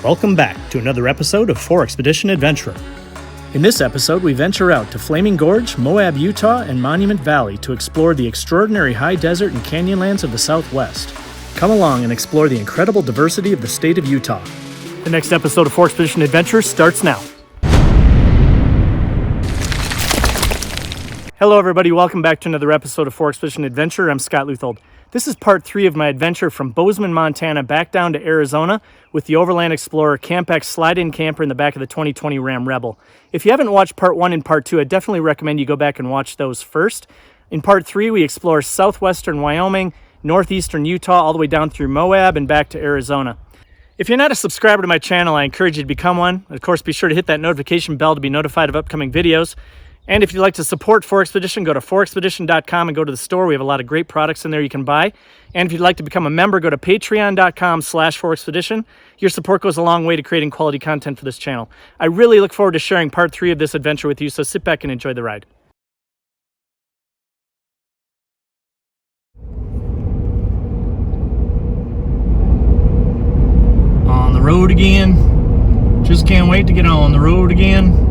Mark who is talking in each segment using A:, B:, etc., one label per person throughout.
A: Welcome back to another episode of 4Expedition Adventurer. In this episode, we venture out to Flaming Gorge, Moab, Utah, and Monument Valley to explore the extraordinary high desert and canyonlands of the Southwest. Come along and explore the incredible diversity of the state of Utah. The next episode of 4Expedition Adventure starts now. Hello everybody, welcome back to another episode of 4Expedition Adventure. I'm Scott Leuthold. This is part 3 of my adventure from Bozeman, Montana back down to Arizona with the Overland Explorer Camp-X slide-in camper in the back of the 2020 Ram Rebel. If you haven't watched part 1 and part 2, I definitely recommend you go back and watch those first. In part 3, we explore southwestern Wyoming, northeastern Utah, all the way down through Moab and back to Arizona. If you're not a subscriber to my channel, I encourage you to become one. Of course, be sure to hit that notification bell to be notified of upcoming videos. And if you'd like to support 4Expedition, go to 4Expedition.com and go to the store. We have a lot of great products in there you can buy. And if you'd like to become a member, go to Patreon.com/4Expedition. Your support goes a long way to creating quality content for this channel. I really look forward to sharing part 3 of this adventure with you, so sit back and enjoy the ride. On the road again. Just can't wait to get on the road again.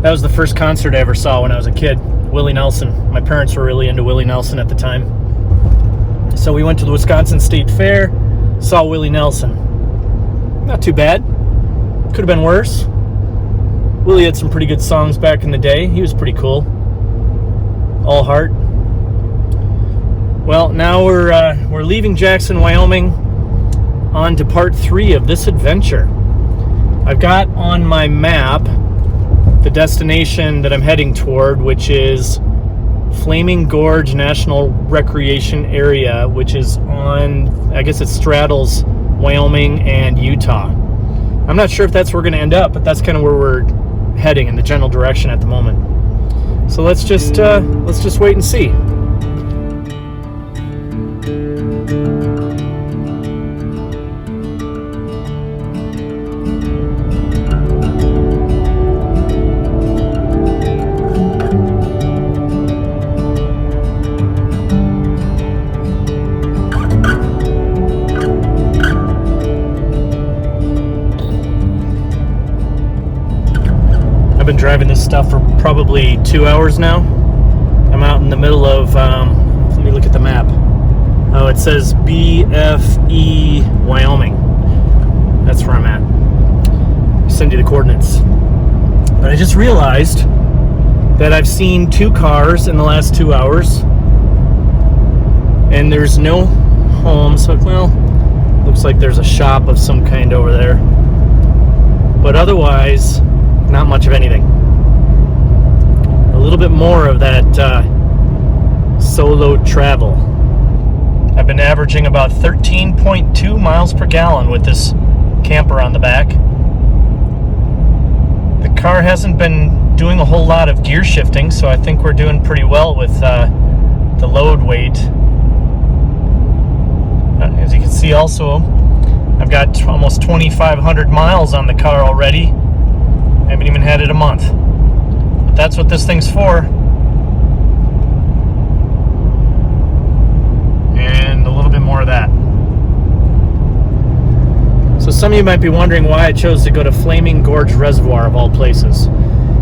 A: That was the first concert I ever saw when I was a kid, Willie Nelson. My parents were really into Willie Nelson at the time. So we went to the Wisconsin State Fair, saw Willie Nelson. Not too bad. Could have been worse. Willie had some pretty good songs back in the day. He was pretty cool. All heart. Well, now we're leaving Jackson, Wyoming, on to part 3 of this adventure. I've got on my map the destination that I'm heading toward, which is Flaming Gorge National Recreation Area, which is on, I guess it straddles Wyoming and Utah. I'm not sure if that's where we're going to end up, but that's kind of where we're heading in the general direction at the moment. So let's just wait and see. Driving this stuff for probably 2 hours now. I'm out in the middle of, let me look at the map. Oh, it says BFE, Wyoming. That's where I'm at. I'll send you the coordinates. But I just realized that I've seen 2 cars in the last 2 hours. And there's no home, so, well, looks like there's a shop of some kind over there. But otherwise, not much of anything. A little bit more of that solo travel. I've been averaging about 13.2 miles per gallon with this camper on the back. The car hasn't been doing a whole lot of gear shifting, so I think we're doing pretty well with the load weight. As you can see also, I've got almost 2,500 miles on the car already. I haven't even had it a month. But that's what this thing's for. And a little bit more of that. So some of you might be wondering why I chose to go to Flaming Gorge Reservoir of all places.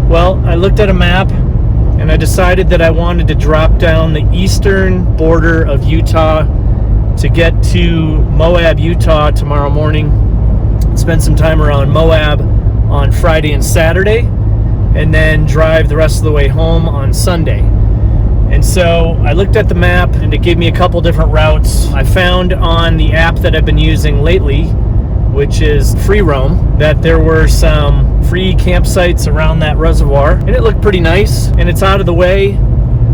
A: Well, I looked at a map and I decided that I wanted to drop down the eastern border of Utah to get to Moab, Utah tomorrow morning. Spend some time around Moab on Friday and Saturday, and then drive the rest of the way home on Sunday. And so I looked at the map and it gave me a couple different routes. I found on the app that I've been using lately, which is Free Roam, that there were some free campsites around that reservoir, and it looked pretty nice, and it's out of the way.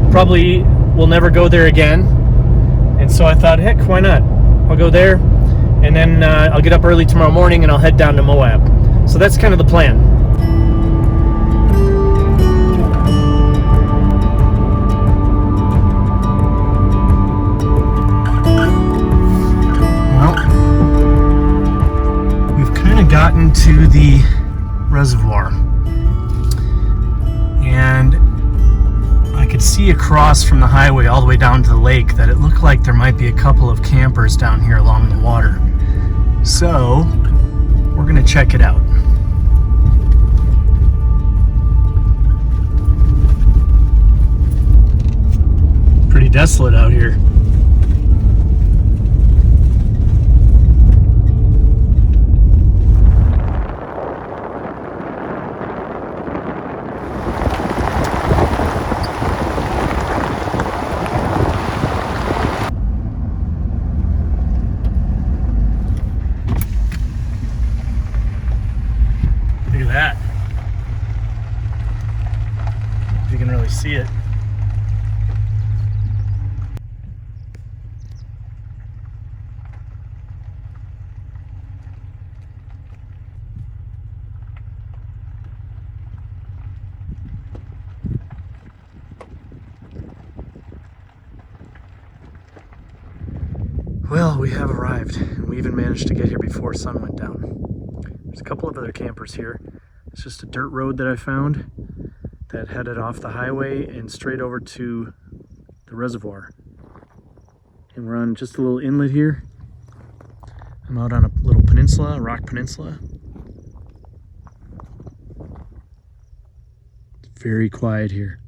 A: Probably will never go there again. And so I thought, heck, why not? I'll go there, and then I'll get up early tomorrow morning and I'll head down to Moab. So that's kind of the plan. Well, we've kind of gotten to the reservoir. And I could see across from the highway all the way down to the lake that it looked like there might be a couple of campers down here along the water. So we're gonna check it out. Pretty desolate out here. Look at that. If you can really see it. Well, we have arrived, and we even managed to get here before sun went down. There's a couple of other campers here. It's just a dirt road that I found that headed off the highway and straight over to the reservoir. And we're on just a little inlet here. I'm out on a little peninsula, a rock peninsula. It's very quiet here.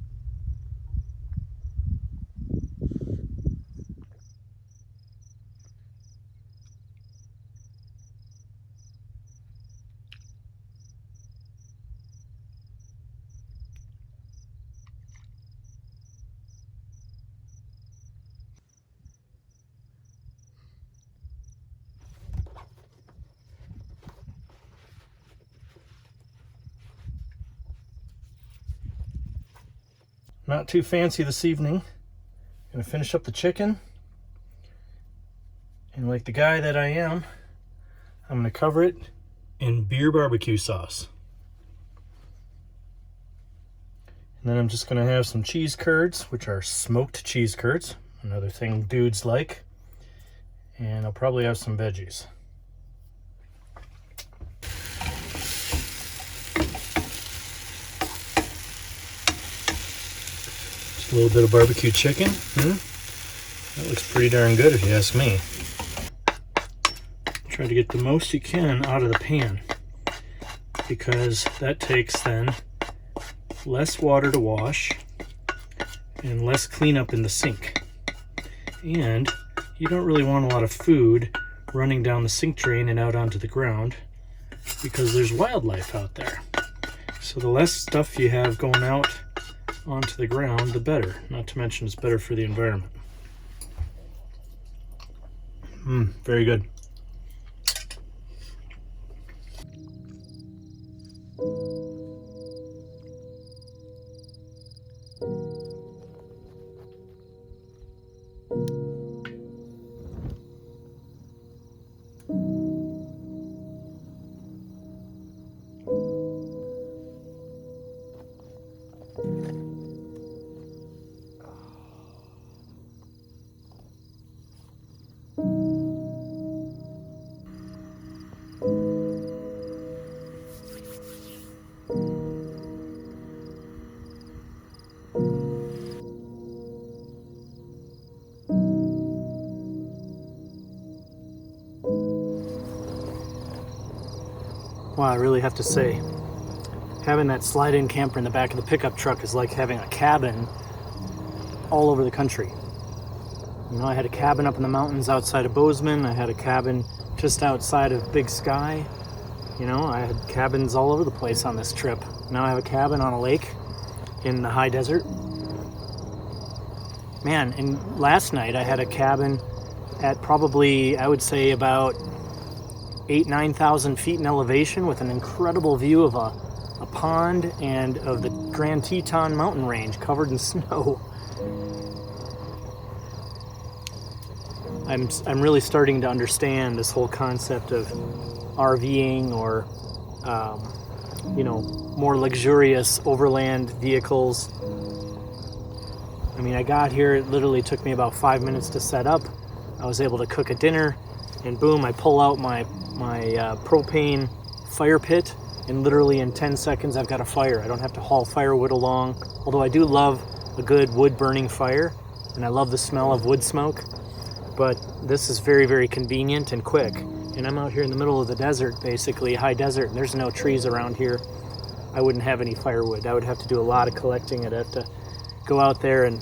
A: Not too fancy this evening. Gonna finish up the chicken. And like the guy that I am, I'm gonna cover it in beer barbecue sauce. And then I'm just gonna have some cheese curds, which are smoked cheese curds, another thing dudes like. And I'll probably have some veggies. A little bit of barbecue chicken. That looks pretty darn good if you ask me. Try to get the most you can out of the pan, because that takes then less water to wash and less cleanup in the sink. And you don't really want a lot of food running down the sink drain and out onto the ground, because there's wildlife out there. So the less stuff you have going out onto the ground, the better. Not to mention it's better for the environment. Very good. Wow, I really have to say, having that slide-in camper in the back of the pickup truck is like having a cabin all over the country. You know, I had a cabin up in the mountains outside of Bozeman. I had a cabin just outside of Big Sky. You know, I had cabins all over the place on this trip. Now I have a cabin on a lake in the high desert. Man, and last night I had a cabin at probably, I would say, about 8,000-9,000 feet in elevation with an incredible view of a pond and of the Grand Teton mountain range covered in snow. I'm really starting to understand this whole concept of RVing or you know, more luxurious overland vehicles. I mean, I got here, it literally took me about 5 minutes to set up. I was able to cook a dinner, and boom, I pull out my propane fire pit, and literally in 10 seconds I've got a fire. I don't have to haul firewood along, although I do love a good wood burning fire, and I love the smell of wood smoke. But this is very, very convenient and quick. and I'm out here in the middle of the desert, basically, high desert, and there's no trees around here. I wouldn't have any firewood. I would have to do a lot of collecting. I'd have to go out there and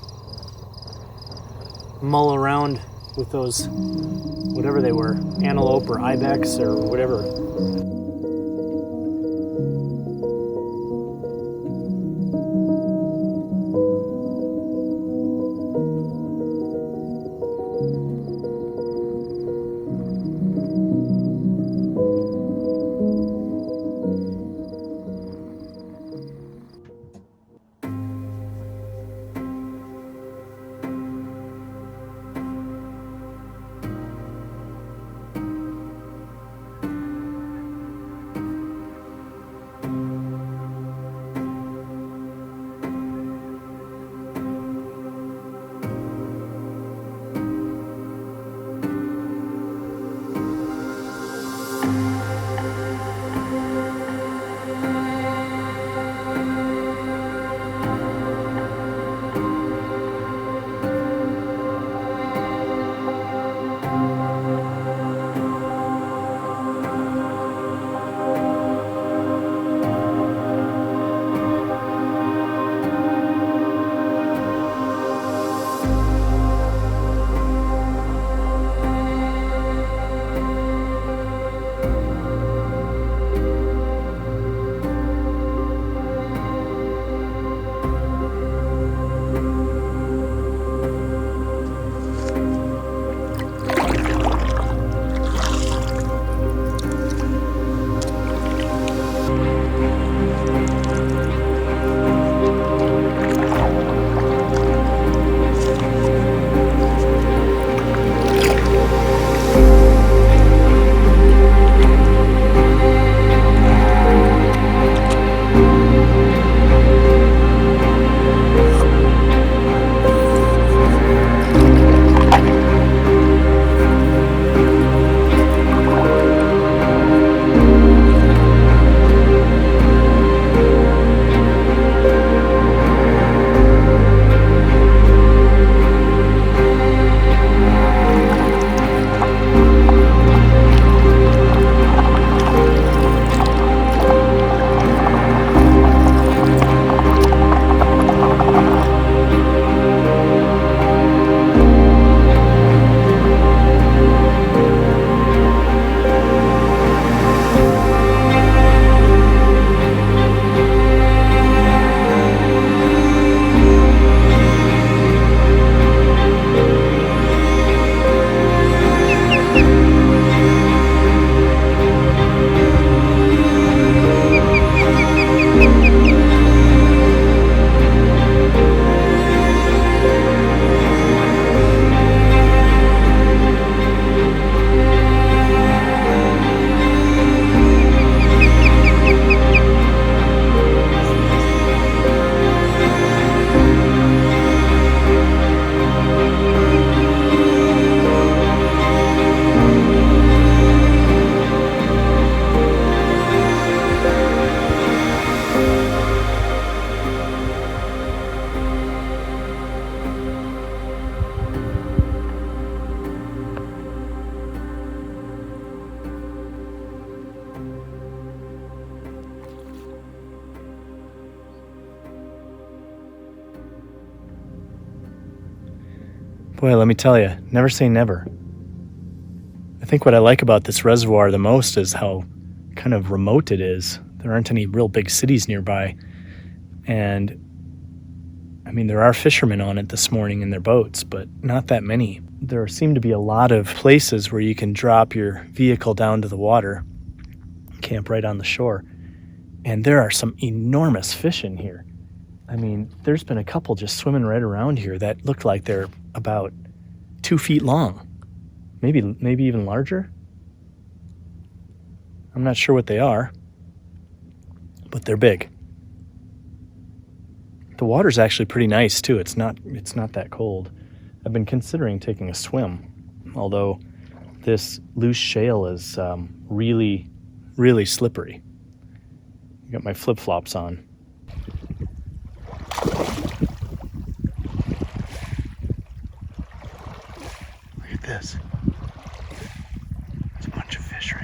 A: mull around with those, whatever they were, antelope or ibex or whatever. Boy, let me tell you, never say never. I think what I like about this reservoir the most is how kind of remote it is. There aren't any real big cities nearby. And I mean, there are fishermen on it this morning in their boats, but not that many. There seem to be a lot of places where you can drop your vehicle down to the water, camp right on the shore. And there are some enormous fish in here. I mean, there's been a couple just swimming right around here that look like they're about 2 feet long, maybe even larger. I'm not sure what they are, but they're big. The water's actually pretty nice too. It's not that cold. I've been considering taking a swim, although this loose shale is really, really slippery. I got my flip-flops on. Look at this. There's a bunch of fish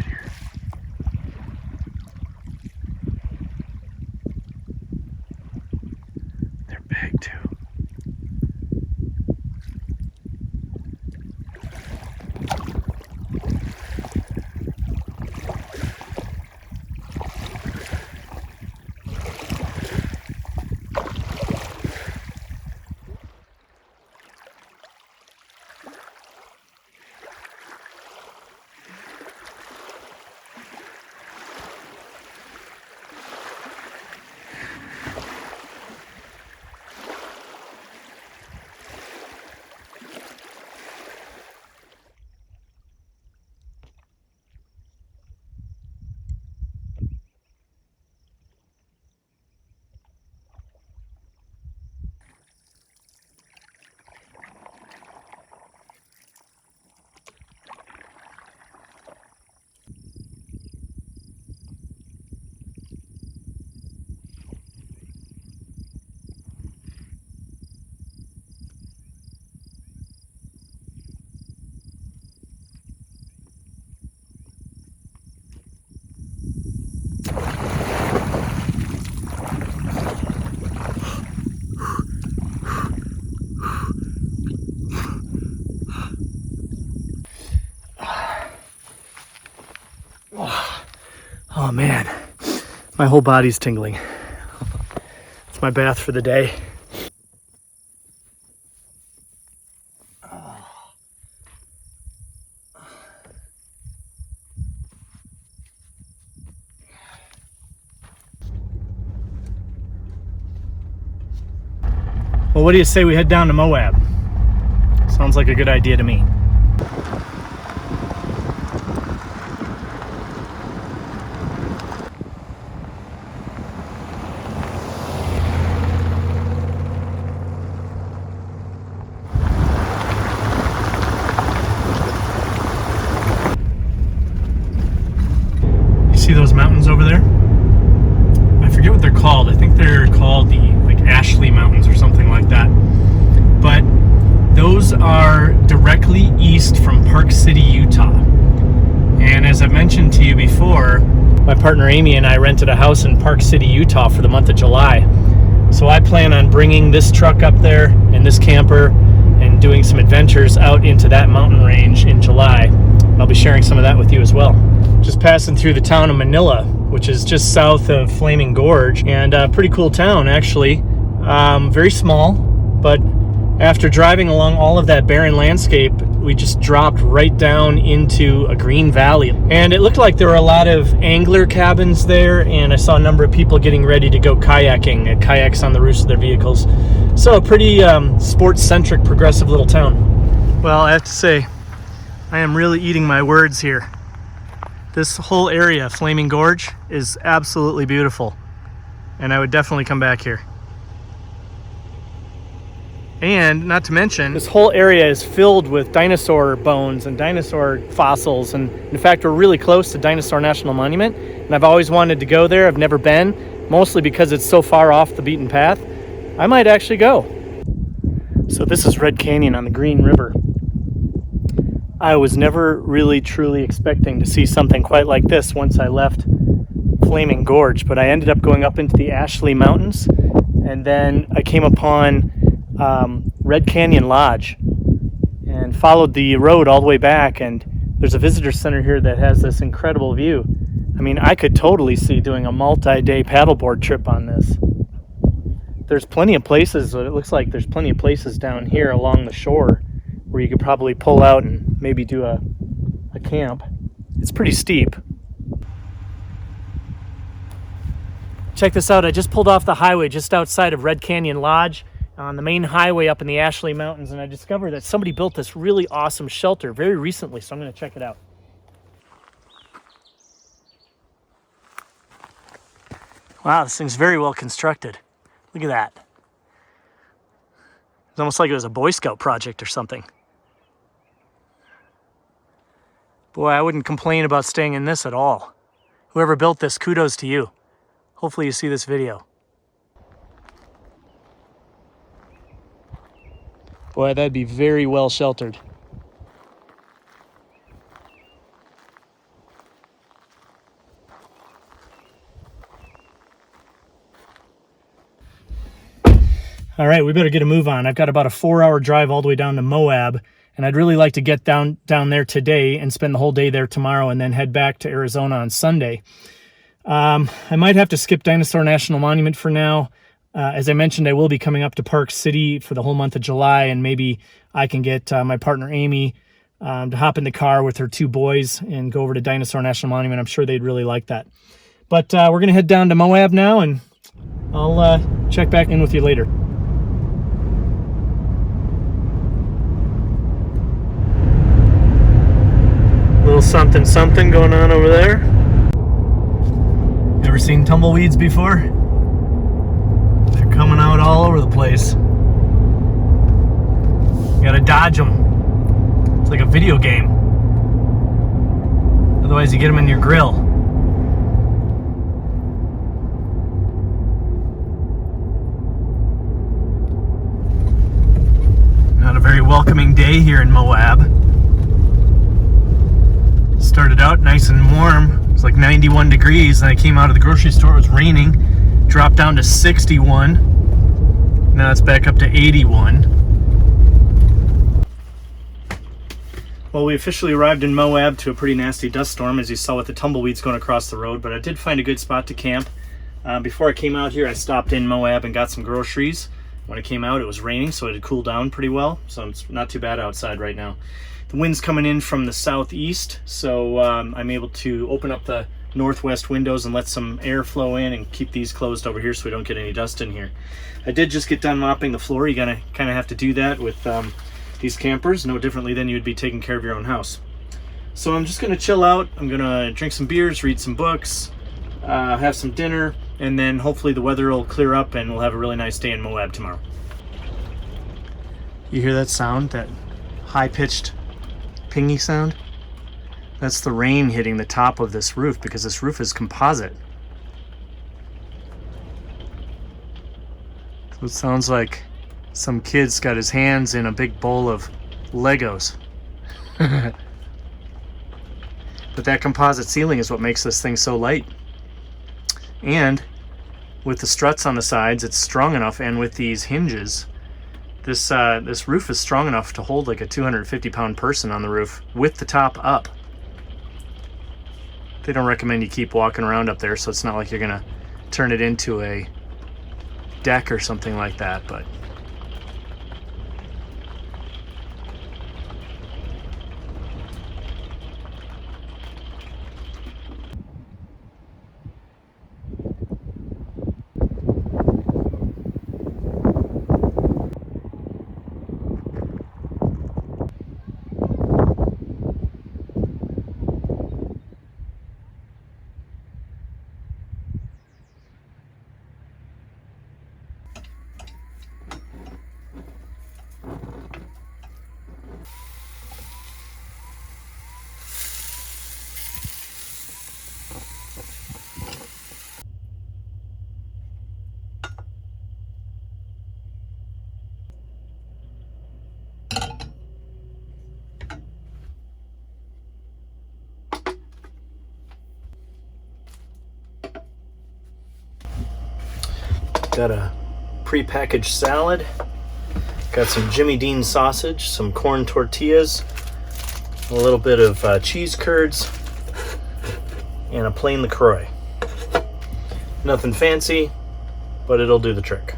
A: Oh man, my whole body's tingling. It's my bath for the day. Well, what do you say we head down to Moab? Sounds like a good idea to me. You see those mountains over there? I forget what they're called. I think they're called the Ashley Mountains or something like that. But those are directly east from Park City, Utah. And as I've mentioned to you before, my partner Amy and I rented a house in Park City, Utah for the month of July. So I plan on bringing this truck up there and this camper and doing some adventures out into that mountain range in July. And I'll be sharing some of that with you as well. Just passing through the town of Manila, which is just south of Flaming Gorge, and a pretty cool town actually. Very small, but after driving along all of that barren landscape, we just dropped right down into a green valley. And it looked like there were a lot of angler cabins there, and I saw a number of people getting ready to go kayaking, kayaks on the roofs of their vehicles. So a pretty sports-centric, progressive little town. Well, I have to say, I am really eating my words here. This whole area, Flaming Gorge, is absolutely beautiful, and I would definitely come back here. And not to mention, this whole area is filled with dinosaur bones and dinosaur fossils. And in fact, we're really close to Dinosaur National Monument. And I've always wanted to go there. I've never been, mostly because it's so far off the beaten path. I might actually go. So this is Red Canyon on the Green River. I was never really truly expecting to see something quite like this once I left Flaming Gorge. But I ended up going up into the Ashley Mountains. And then I came upon Red Canyon Lodge and followed the road all the way back, and there's a visitor center here that has this incredible view. I mean, I could totally see doing a multi-day paddleboard trip on this. There's plenty of places, it looks like there's plenty of places down here along the shore where you could probably pull out and maybe do a camp. It's pretty steep. Check this out, I just pulled off the highway just outside of Red Canyon Lodge on the main highway up in the Ashley Mountains, and I discovered that somebody built this really awesome shelter very recently, so I'm going to check it out. Wow, this thing's very well constructed. Look at that. It's almost like it was a Boy Scout project or something. Boy, I wouldn't complain about staying in this at all. Whoever built this, kudos to you. Hopefully you see this video. Boy, that'd be very well sheltered. All right, we better get a move on. I've got about a 4-hour drive all the way down to Moab, and I'd really like to get down there today and spend the whole day there tomorrow and then head back to Arizona on Sunday. I might have to skip Dinosaur National Monument for now. As I mentioned, I will be coming up to Park City for the whole month of July, and maybe I can get my partner Amy to hop in the car with her 2 boys and go over to Dinosaur National Monument. I'm sure they'd really like that. But we're going to head down to Moab now, and I'll check back in with you later. Little something something going on over there. Ever seen tumbleweeds before? They're coming out all over the place. You gotta dodge them. It's like a video game. Otherwise you get them in your grill. Not a very welcoming day here in Moab. Started out nice and warm. It was like 91 degrees, and I came out of the grocery store, it was raining. Dropped down to 61. Now it's back up to 81. Well, we officially arrived in Moab to a pretty nasty dust storm, as you saw with the tumbleweeds going across the road, but I did find a good spot to camp. Before I came out here, I stopped in Moab and got some groceries. When I came out, it was raining, so it had cooled down pretty well, so it's not too bad outside right now. The wind's coming in from the southeast, so I'm able to open up the northwest windows and let some air flow in and keep these closed over here so we don't get any dust in here. I did just get done mopping the floor. You're gonna kind of have to do that with these campers, no differently than you'd be taking care of your own house. So I'm just gonna chill out. I'm gonna drink some beers, read some books, have some dinner, and then hopefully the weather will clear up and we'll have a really nice day in Moab tomorrow. You hear that sound, that high-pitched pingy sound? That's the rain hitting the top of this roof, because this roof is composite. So it sounds like some kid's got his hands in a big bowl of Legos. But that composite ceiling is what makes this thing so light. And with the struts on the sides, it's strong enough, and with these hinges, this roof is strong enough to hold like a 250-pound person on the roof with the top up. They don't recommend you keep walking around up there, so it's not like you're gonna turn it into a deck or something like that, but got a pre-packaged salad, got some Jimmy Dean sausage, some corn tortillas, a little bit of cheese curds, and a plain LaCroix. Nothing fancy, but it'll do the trick.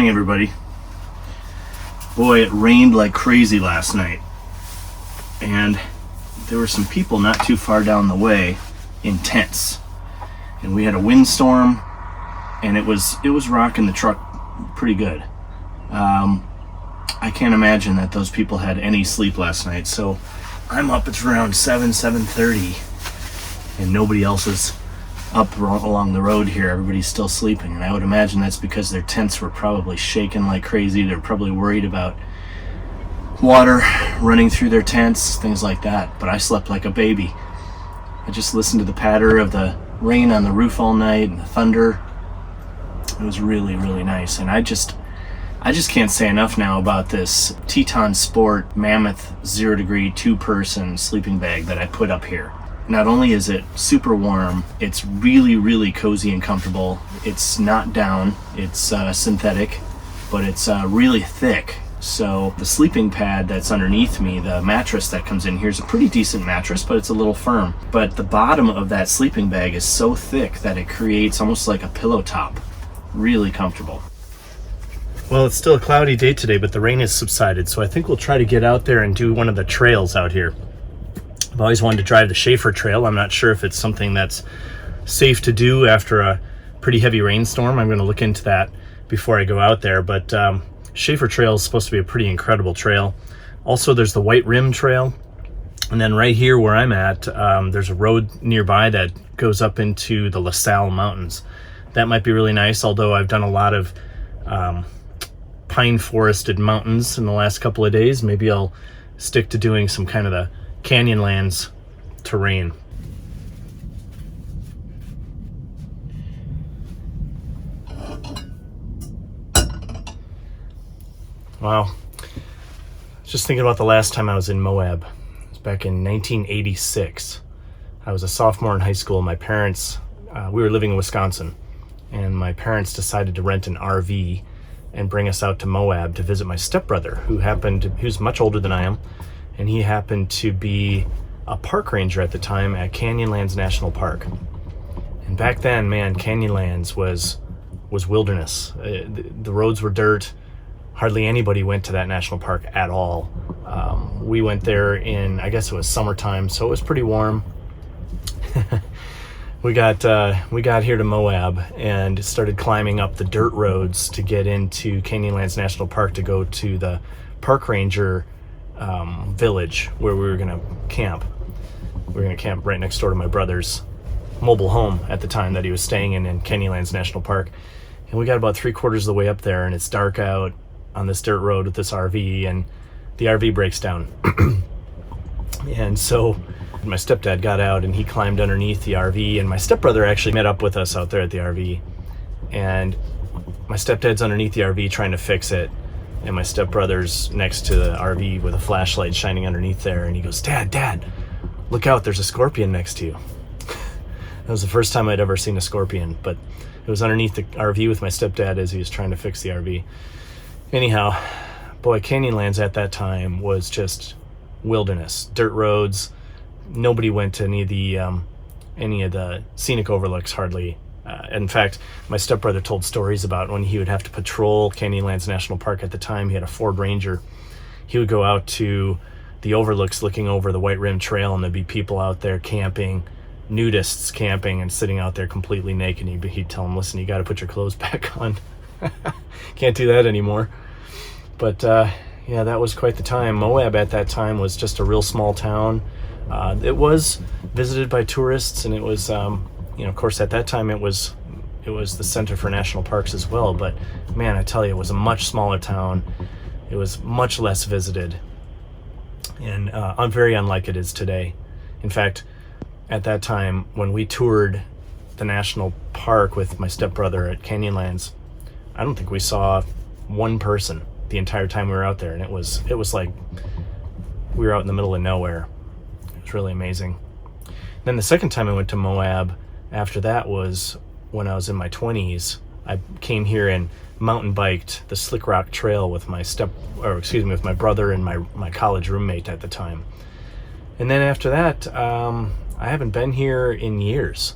A: Everybody. Boy, it rained like crazy last night, and there were some people not too far down the way in tents, and we had a windstorm, and it was rocking the truck pretty good. I can't imagine that those people had any sleep last night, so I'm up. It's around 7:30, and nobody else is up along the road here. Everybody's still sleeping, and I would imagine that's because their tents were probably shaking like crazy. They're probably worried about water running through their tents, things like that. But I slept like a baby. I just listened to the patter of the rain on the roof all night and the thunder. It was really, really nice. And I just can't say enough now about this Teton Sport Mammoth 0 degree 2-person sleeping bag that I put up here. Not only is it super warm, it's really, really cozy and comfortable. It's not down, it's synthetic, but it's really thick. So the sleeping pad that's underneath me, the mattress that comes in here, is a pretty decent mattress, but it's a little firm. But the bottom of that sleeping bag is so thick that it creates almost like a pillow top. Really comfortable. Well, it's still a cloudy day today, but the rain has subsided, so I think we'll try to get out there and do one of the trails out here. I've always wanted to drive the Schaefer Trail. I'm not sure if it's something that's safe to do after a pretty heavy rainstorm. I'm going to look into that before I go out there. But Shafer Trail is supposed to be a pretty incredible trail. Also, there's the White Rim Trail. And then right here where I'm at, there's a road nearby that goes up into the LaSalle Mountains. That might be really nice, although I've done a lot of pine forested mountains in the last couple of days. Maybe I'll stick to doing some kind of the Canyonlands terrain. Wow. Just thinking about the last time I was in Moab. It was back in 1986. I was a sophomore in high school. My parents, we were living in Wisconsin, and my parents decided to rent an RV and bring us out to Moab to visit my stepbrother, who's much older than I am, and he happened to be a park ranger at the time at Canyonlands National Park. And back then, man, Canyonlands was wilderness. The roads were dirt. Hardly anybody went to that national park at all. We went there in, I guess it was summertime, so it was pretty warm. We got here to Moab and started climbing up the dirt roads to get into Canyonlands National Park to go to the park ranger village where we were going to camp. We were going to camp right next door to my brother's mobile home at the time that he was staying in Canyonlands National Park. And we got about 3/4 of the way up there, and it's dark out on this dirt road with this RV, and the RV breaks down. And so my stepdad got out and he climbed underneath the RV, and my stepbrother actually met up with us out there at the RV, and my stepdad's underneath the RV trying to fix it, and my stepbrother's next to the RV with a flashlight shining underneath there, and he goes, Dad, look out, there's a scorpion next to you. That was the first time I'd ever seen a scorpion, but it was underneath the RV with my stepdad as he was trying to fix the RV. Anyhow, boy, Canyonlands at that time was just wilderness, dirt roads. Nobody went to any of the scenic overlooks hardly. In fact, my stepbrother told stories about when he would have to patrol Canyonlands National Park at the time. He had a Ford Ranger. He would go out to the overlooks looking over the White Rim Trail, and there'd be people out there camping, nudists camping and sitting out there completely naked. He'd tell them, listen, you got to put your clothes back on. Can't do that anymore. But yeah, that was quite the time. Moab at that time was just a real small town. It was visited by tourists, and it was, of course, at that time it was the Center for National Parks as well. But man, I tell you, it was a much smaller town. It was much less visited, and very unlike it is today. In fact, at that time when we toured the national park with my stepbrother at Canyonlands, I don't think we saw one person the entire time we were out there, and it was like we were out in the middle of nowhere. It was really amazing. Then the second time I went to Moab after that was when I was in my 20s. I came here and mountain biked the Slick Rock Trail with my with my brother and my college roommate at the time. And then after that, I haven't been here in years.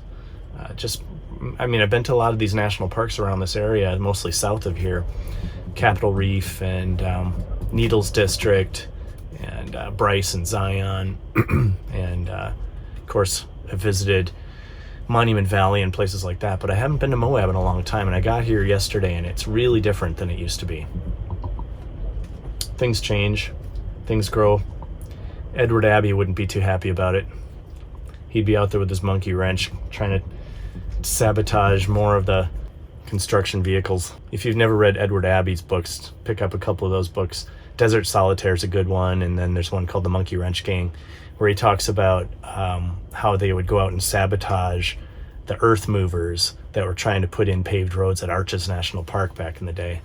A: I've been to a lot of these national parks around this area, mostly south of here. Capitol Reef and Needles District and Bryce and Zion. And of course, I visited Monument Valley and places like that, but I haven't been to Moab in a long time, and I got here yesterday, and it's really different than it used to be. Things change, things grow. Edward Abbey wouldn't be too happy about it. He'd be out there with his monkey wrench trying to sabotage more of the construction vehicles. If you've never read Edward Abbey's books, pick up a couple of those books. Desert Solitaire is a good one, and then there's one called The Monkey Wrench Gang, where he talks about how they would go out and sabotage the earth movers that were trying to put in paved roads at Arches National Park back in the day.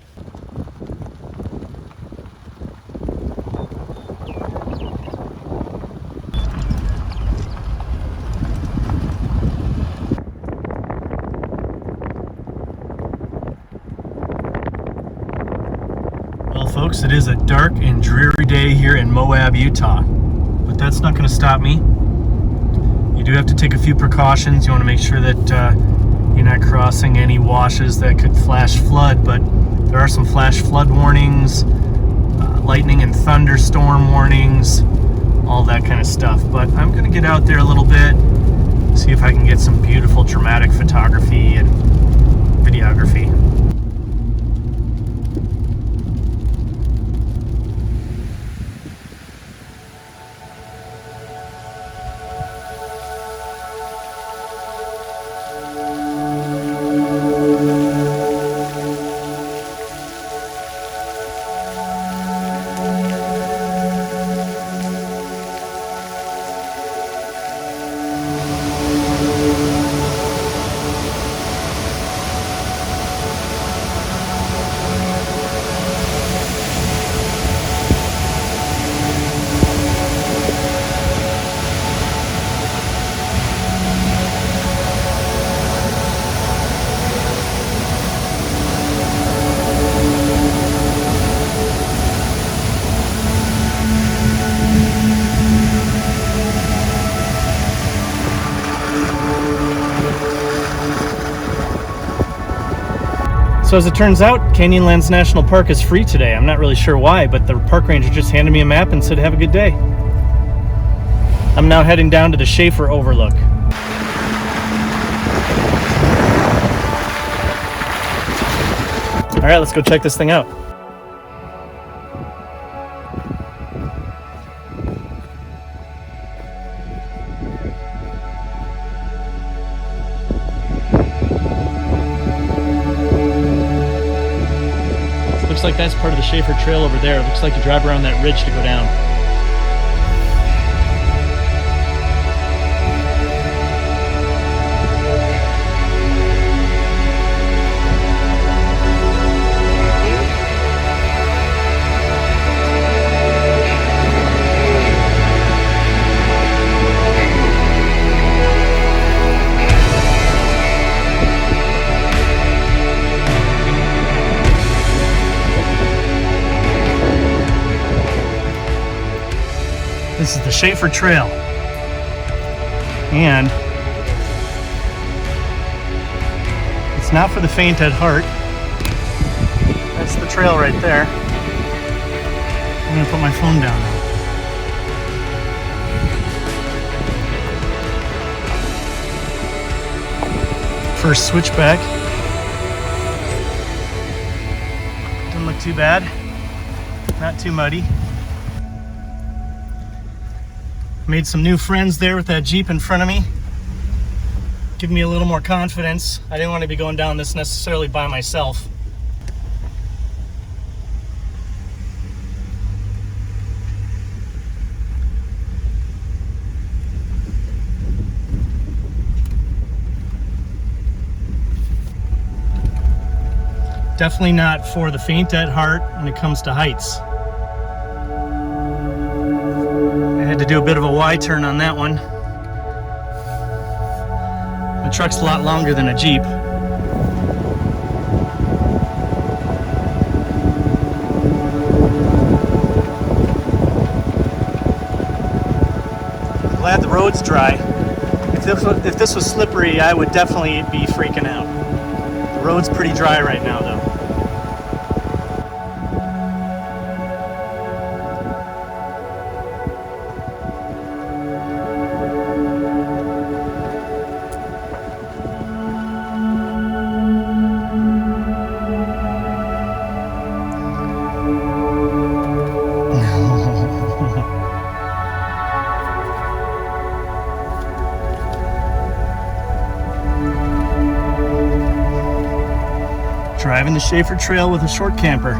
A: Well, folks, it is a dark and dreary day here in Moab, Utah, but that's not going to stop me. You do have to take a few precautions. You want to make sure that you're not crossing any washes that could flash flood, but there are some flash flood warnings, lightning and thunderstorm warnings, all that kind of stuff. But I'm going to get out there a little bit, see if I can get some beautiful dramatic photography and videography. So as it turns out, Canyonlands National Park is free today. I'm not really sure why, but the park ranger just handed me a map and said, have a good day. I'm now heading down to the Schaefer Overlook. All right, let's go check this thing out. Looks like that's part of the Shafer Trail over there. It looks like you drive around that ridge to go down. This is the Schaefer Trail, and it's not for the faint at heart. That's the trail right there. I'm gonna put my phone down now. First switchback. Doesn't look too bad. Not too muddy. Made some new friends there with that Jeep in front of me. Give me a little more confidence. I didn't want to be going down this necessarily by myself. Definitely not for the faint at heart when it comes to heights. I had to do a bit of a Y-turn on that one. The truck's a lot longer than a Jeep. I'm glad the road's dry. If this was slippery, I would definitely be freaking out. The road's pretty dry right now, though. Driving the Schaefer Trail with a short camper.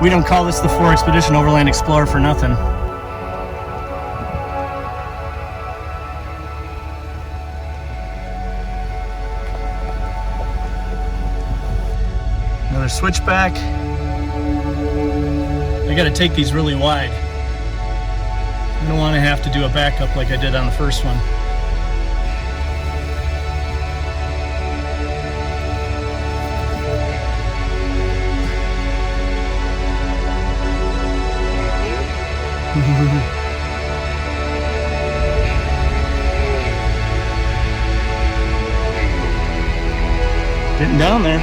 A: We don't call this the 4 Expedition Overland Explorer for nothing. Another switchback. I gotta take these really wide. I don't want to have to do a backup like I did on the first one. Getting down there.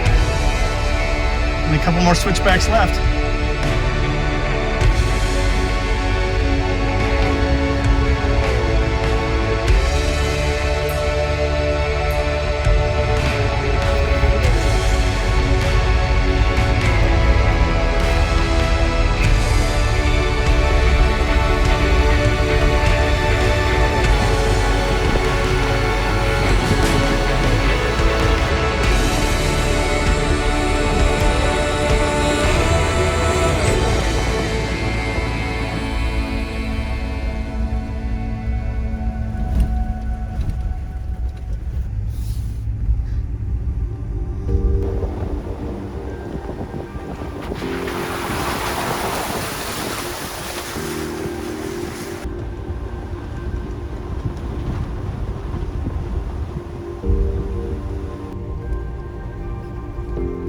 A: Only a couple more switchbacks left.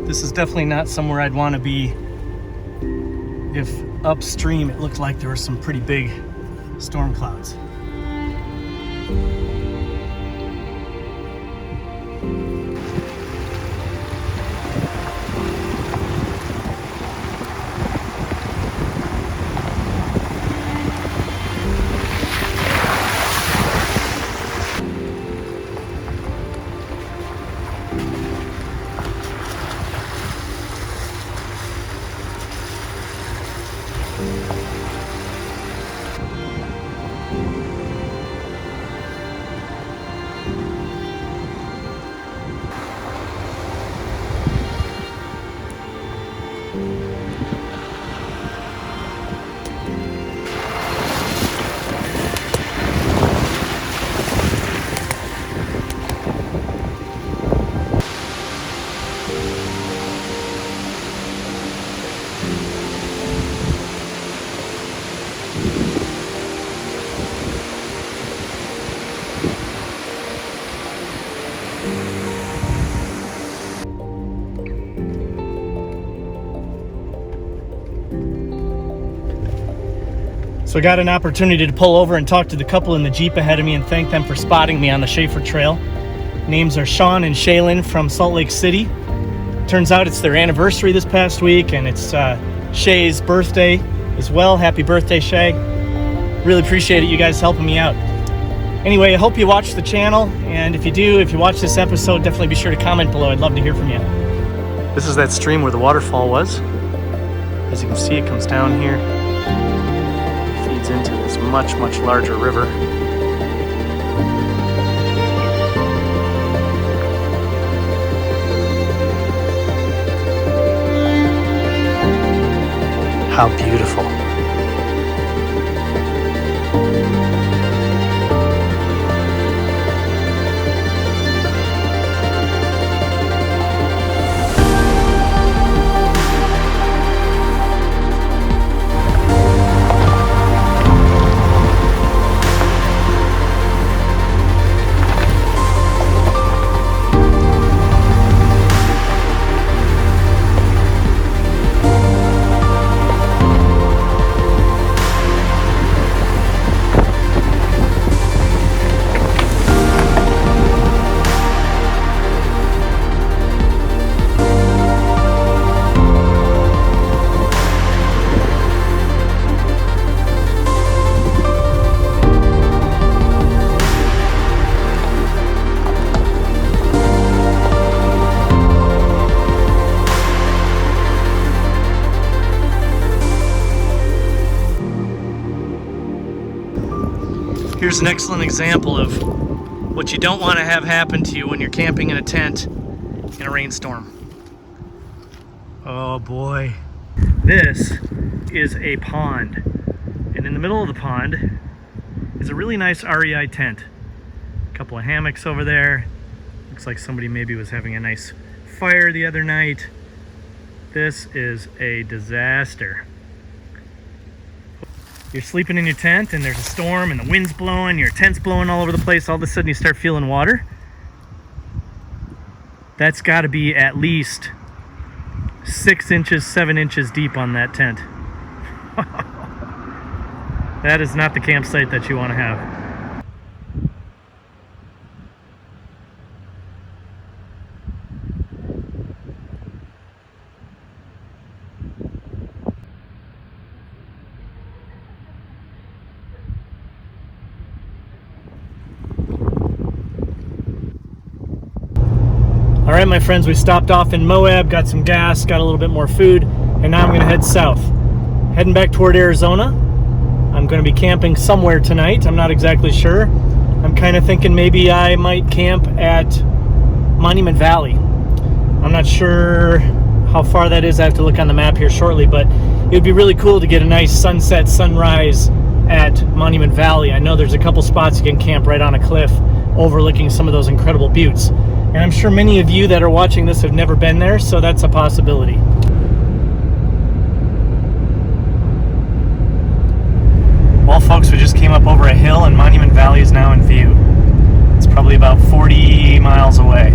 A: This is definitely not somewhere I'd want to be if upstream it looked like there were some pretty big storm clouds. So I got an opportunity to pull over and talk to the couple in the Jeep ahead of me and thank them for spotting me on the Schaefer Trail. Names are Sean and Shaylin from Salt Lake City. Turns out it's their anniversary this past week, and it's Shay's birthday as well. Happy birthday, Shay. Really appreciate it, you guys helping me out. Anyway, I hope you watch the channel, and if you watch this episode, definitely be sure to comment below. I'd love to hear from you. This is that stream where the waterfall was. As you can see, it comes down here, feeds into this much, much larger river. How beautiful. Here's an excellent example of what you don't want to have happen to you when you're camping in a tent in a rainstorm. Oh boy. This is a pond, and in the middle of the pond is a really nice REI tent. A couple of hammocks over there. Looks like somebody maybe was having a nice fire the other night. This is a disaster. You're sleeping in your tent and there's a storm and the wind's blowing, your tent's blowing all over the place, all of a sudden you start feeling water. That's got to be at least 6 inches, 7 inches deep on that tent. That is not the campsite that you want to have. All right, my friends, we stopped off in Moab, got some gas, got a little bit more food, and now I'm going to head south. Heading back toward Arizona. I'm going to be camping somewhere tonight. I'm not exactly sure. I'm kind of thinking maybe I might camp at Monument Valley. I'm not sure how far that is. I have to look on the map here shortly, but it would be really cool to get a nice sunset, sunrise at Monument Valley. I know there's a couple spots you can camp right on a cliff overlooking some of those incredible buttes. And I'm sure many of you that are watching this have never been there, so that's a possibility. Well, folks, we just came up over a hill and Monument Valley is now in view. It's probably about 40 miles away.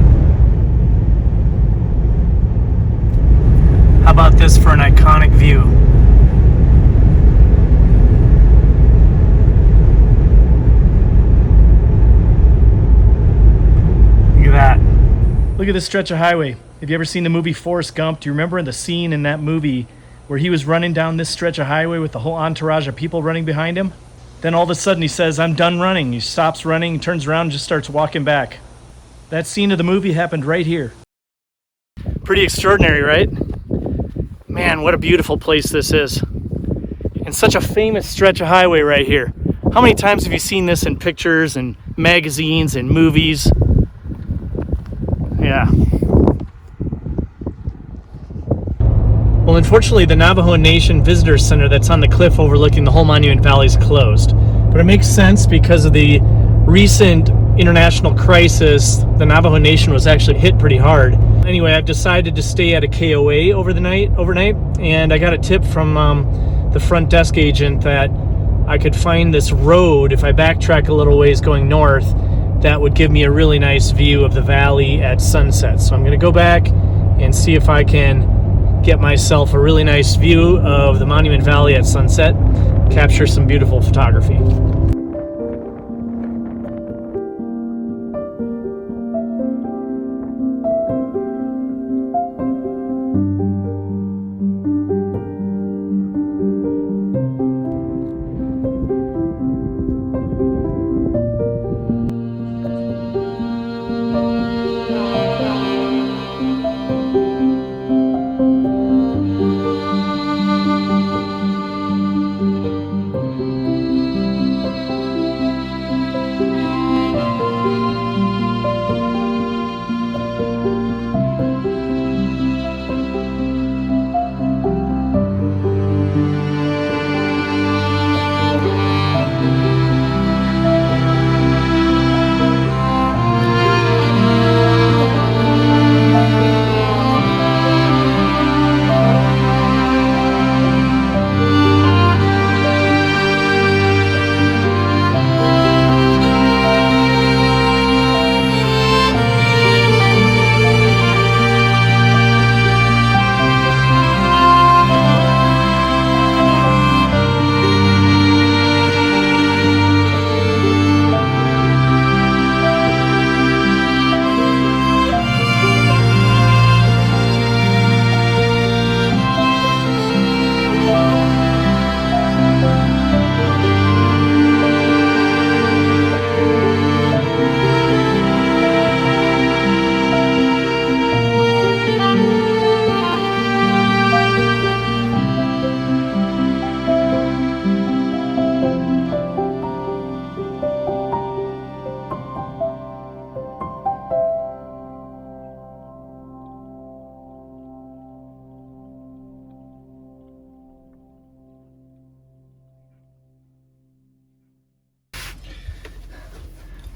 A: about this for an iconic view? Look at that. Look at this stretch of highway. Have you ever seen the movie Forrest Gump? Do you remember the scene in that movie where he was running down this stretch of highway with the whole entourage of people running behind him? Then all of a sudden he says, "I'm done running." He stops running, turns around, and just starts walking back. That scene of the movie happened right here. Pretty extraordinary, right? Man, what a beautiful place this is. And such a famous stretch of highway right here. How many times have you seen this in pictures and magazines and movies? Yeah. Well, unfortunately, the Navajo Nation Visitor Center that's on the cliff overlooking the whole Monument Valley is closed. But it makes sense because of the recent international crisis. The Navajo Nation was actually hit pretty hard. Anyway, I've decided to stay at a KOA overnight, and I got a tip from the front desk agent that I could find this road, if I backtrack a little ways going north, that would give me a really nice view of the valley at sunset. So I'm going to go back and see if I can get myself a really nice view of the Monument Valley at sunset, capture some beautiful photography.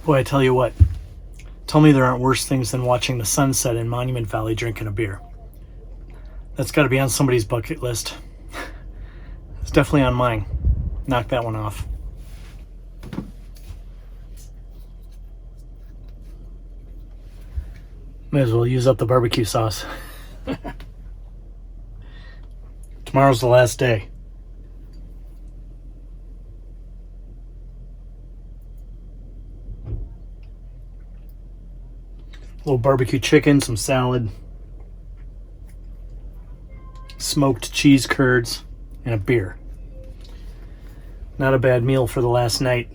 A: Boy, I tell you what, tell me there aren't worse things than watching the sunset in Monument Valley drinking a beer. That's got to be on somebody's bucket list. It's definitely on mine. Knock that one off. May as well use up the barbecue sauce. Tomorrow's the last day. A little barbecue chicken, some salad, smoked cheese curds, and a beer. Not a bad meal for the last night.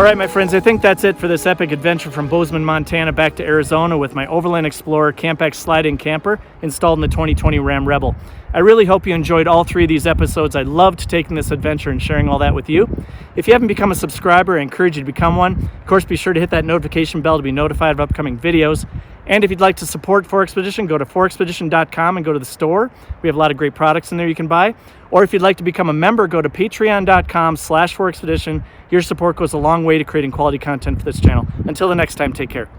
A: right, my friends, I think that's it for this epic adventure from Bozeman, Montana back to Arizona with my Overland Explorer Campex slide-in camper installed in the 2020 Ram Rebel. I really hope you enjoyed all 3 of these episodes. I loved taking this adventure and sharing all that with you. If you haven't become a subscriber, I encourage you to become one. Of course, be sure to hit that notification bell to be notified of upcoming videos. And if you'd like to support 4Expedition, go to 4Expedition.com and go to the store. We have a lot of great products in there you can buy. Or if you'd like to become a member, go to patreon.com/4Expedition. Your support goes a long way to creating quality content for this channel. Until the next time, take care.